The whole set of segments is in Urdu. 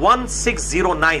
1609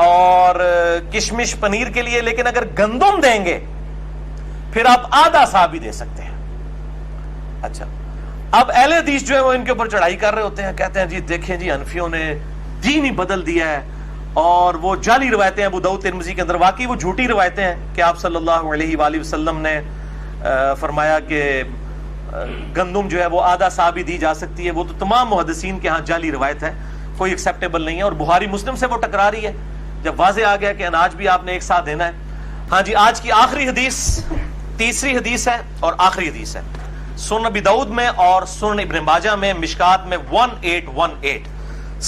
اور کشمش پنیر کے لیے، لیکن اگر گندم دیں گے پھر آپ آدھا سا بھی دے سکتے ہیں. اچھا، اب اہل حدیث جو ہے وہ ان کے اوپر چڑھائی کر رہے ہوتے ہیں، کہتے ہیں جی دیکھیں جی حنفیوں نے دین ہی بدل دیا ہے، اور وہ جعلی روایتیں ابو داؤد ترمذی کے اندر، واقعی وہ جھوٹی روایتیں ہیں کہ آپ صلی اللہ علیہ وآلہ وسلم نے فرمایا کہ گندم جو ہے وہ آدھا سا بھی دی جا سکتی ہے. وہ تو تمام محدثین کے ہاں جعلی روایت ہے، کوئی ایکسیپٹیبل نہیں ہے، اور بخاری مسلم سے وہ ٹکرا رہی ہے جب واضح آ گیا کہ اناج بھی آپ نے ایک ساتھ دینا ہے. ہاں جی، آج کی آخری حدیث تیسری حدیث ہے اور آخری حدیث ہے، سنن ابی داؤد میں اور سنن ابن ماجہ میں، مشکات میں 1818.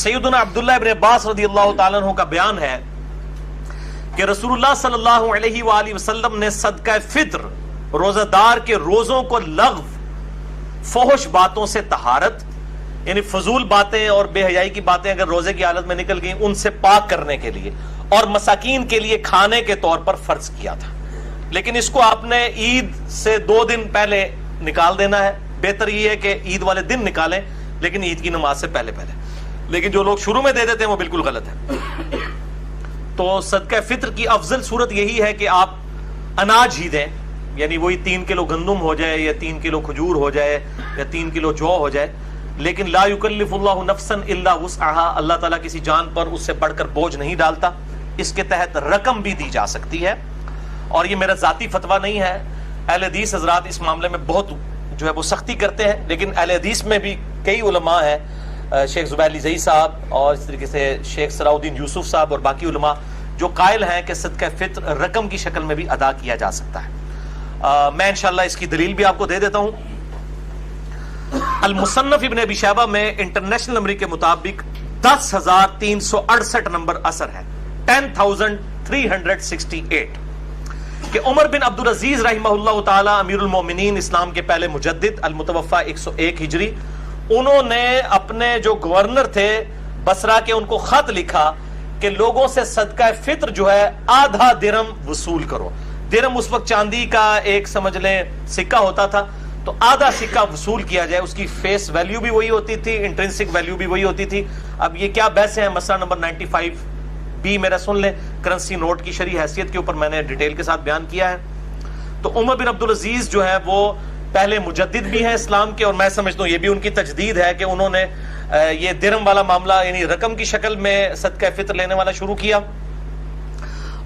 سیدنا عبداللہ ابن عباس رضی اللہ تعالیٰ عنہ کا بیان ہے کہ رسول اللہ صلی اللہ علیہ وآلہ وسلم نے صدقہ فطر، روزہ دار کے روزوں کو لغو، فحش باتوں سے طہارت، یعنی فضول باتیں اور بے حیائی کی باتیں اگر روزے کی حالت میں نکل گئیں ان سے پاک کرنے کے لیے، اور مساکین کے لیے کھانے کے طور پر فرض کیا تھا. لیکن اس کو آپ نے عید سے 2 دن پہلے نکال دینا ہے. بہتر یہ ہے کہ عید والے دن نکالیں، لیکن عید کی نماز سے پہلے. لیکن جو لوگ شروع میں دے دیتے ہیں وہ بالکل غلط ہے. تو صدقہ فطر کی افضل صورت یہی ہے کہ آپ اناج ہی دیں، یعنی وہی 3 کلو گندم ہو جائے یا 3 کلو کھجور ہو جائے یا 3 کلو جو ہو جائے. لیکن لا یکلف اللہ نفسا الا وسعها، اللہ تعالیٰ کسی جان پر اس سے بڑھ کر بوجھ نہیں ڈالتا. اس کے تحت رقم بھی دی جا سکتی ہے، اور یہ میرا ذاتی فتویٰ نہیں ہے. اہل حدیث حضرات اس معاملے میں بہت جو ہے وہ سختی کرتے ہیں، لیکن اہل حدیث میں بھی کئی علماء ہیں، شیخ زبیر علی زئی صاحب اور اس طریقے سے شیخ صلاح الدین یوسف صاحب اور باقی علماء جو قائل ہیں کہ صدقہ فطر رقم کی شکل میں بھی ادا کیا جا سکتا ہے. میں انشاءاللہ اس کی دلیل بھی آپ کو دے دیتا ہوں. المصنف ابن ابی شیبہ میں انٹرنیشنل نمبر کے مطابق 10,368 نمبر اثر ہے، 10,368، کہ عمر بن عبدالعزیز رحمہ اللہ تعالی امیر المومنین، اسلام کے پہلے مجدد، المتوفی 101 ہجری، انہوں نے اپنے جو گورنر تھے بصرہ کے ان کو خط لکھا کہ لوگوں سے صدقہ فطر جو ہے آدھا درم وصول کرو. درم اس وقت چاندی کا ایک سمجھ لیں سکہ ہوتا تھا، تو آدھا سکہ وصول کیا جائے. اس کی فیس ویلیو بھی وہی ہوتی تھی، انٹرنسک ویلیو بھی وہی ہوتی تھی. اب یہ کیا بحثیں ہیں، مسئلہ نمبر 95B میرا سن لیں، کرنسی نوٹ کی شرعی حیثیت کے اوپر میں نے ڈیٹیل کے ساتھ بیان کیا ہے. تو عمر بن عبدالعزیز جو ہے وہ پہلے مجدد بھی ہیں اسلام کے، اور میں سمجھتا ہوں یہ بھی ان کی تجدید ہے کہ انہوں نے یہ درم والا معاملہ یعنی رقم کی شکل میں صدقہ فطر لینے والا شروع کیا.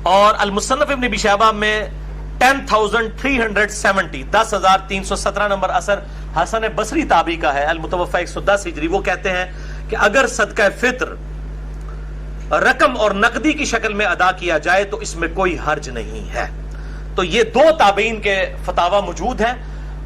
اور المصنف ابن ابی شیبہ میں 10,370 10,317 نمبر اثر حسن بصری تابعی کا ہے، المتوفی 110 ہجری. وہ کہتے ہیں کہ اگر صدقہ فطر رقم اور نقدی کی شکل میں ادا کیا جائے تو اس میں کوئی حرج نہیں ہے. تو یہ 2 تابعین کے فتاوی موجود ہیں.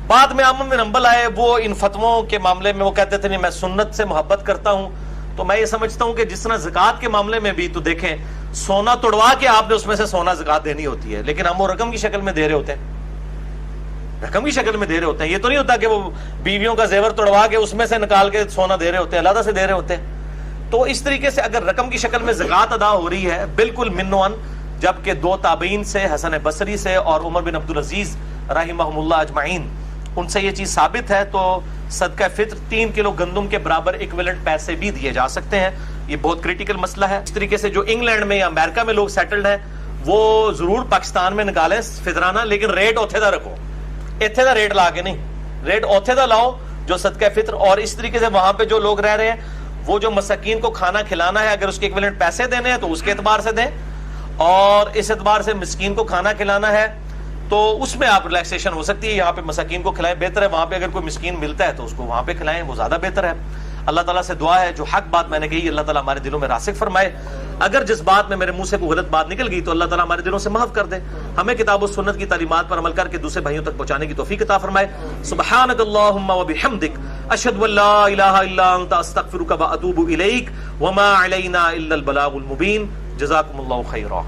بعد میں احمد بن حنبل آئے، وہ ان فتووں کے معاملے میں وہ کہتے تھے نہیں میں سنت سے محبت کرتا ہوں. تو میں یہ سمجھتا ہوں کہ جس طرح زکوٰۃ کے معاملے میں بھی تو دیکھیں سونا توڑوا کے آپ نے اس میں سے سونا زکوٰۃ دینی ہوتی ہے، لیکن ہم وہ رقم کی شکل میں دے رہے ہوتے ہیں، رقم کی شکل میں دے رہے ہوتے ہیں. یہ تو نہیں ہوتا کہ وہ بیویوں کا زیور توڑوا کے اس میں سے نکال کے سونا دے رہے ہوتے ہیں، علیحدہ سے دے رہے ہوتے ہیں. تو اس طریقے سے اگر رقم کی شکل میں زکوٰۃ ادا ہو رہی ہے بالکل منوان، جبکہ 2 تابعین سے حسن بصری سے اور عمر بن عبدالعزیز رحمہم اللہ اجمعین ان سے یہ چیز ثابت ہے، تو صدقہ فطر 3 کلو گندم کے برابر ایکویلنٹ پیسے بھی دیے جا سکتے ہیں. یہ بہت کریٹیکل مسئلہ ہے. اس طریقے سے جو انگلینڈ میں یا امریکہ میں لوگ سیٹلڈ ہیں وہ ضرور پاکستان میں نکالیں فطرانہ، لیکن ریٹ اوتھے دا رکھو، ایتھے دا ریٹ لا کے نہیں، ریٹ اوتھے دا لاؤ جو صدقہ فطر. اور اس طریقے سے وہاں پہ جو لوگ رہ رہے ہیں وہ جو مساکین کو کھانا کھلانا ہے اگر اس کے ایکویلنٹ پیسے دینے ہیں تو اس کے اعتبار سے دیں، اور اس اعتبار سے مسکین کو کھانا کھلانا ہے تو اس میں آپ ریلیکسیشن ہو سکتی ہے. یہاں پہ مساکین کو کھلائیں بہتر ہے، وہاں پہ اگر کوئی مسکین ملتا ہے تو اس کو وہاں پہ کھلائیں، وہ زیادہ بہتر ہے. اللہ تعالیٰ سے دعا ہے جو حق بات میں نے کہی اللہ تعالیٰ ہمارے دلوں میں راسخ فرمائے. اگر جس بات میں میرے منہ سے کوئی غلط بات نکل گئی تو اللہ تعالیٰ ہمارے دلوں سے محو کر دے. ہمیں کتاب و سنت کی تعلیمات پر عمل کر کے دوسرے بھائیوں تک پہنچانے کی توفیق عطا فرمائے. سبحانک اللہم و بحمدک، اشہد ان لا الہ الا انت، استغفرک و اتوب الیک، وما علینا الا البلاغ المبین. جزاکم اللہ خیرا.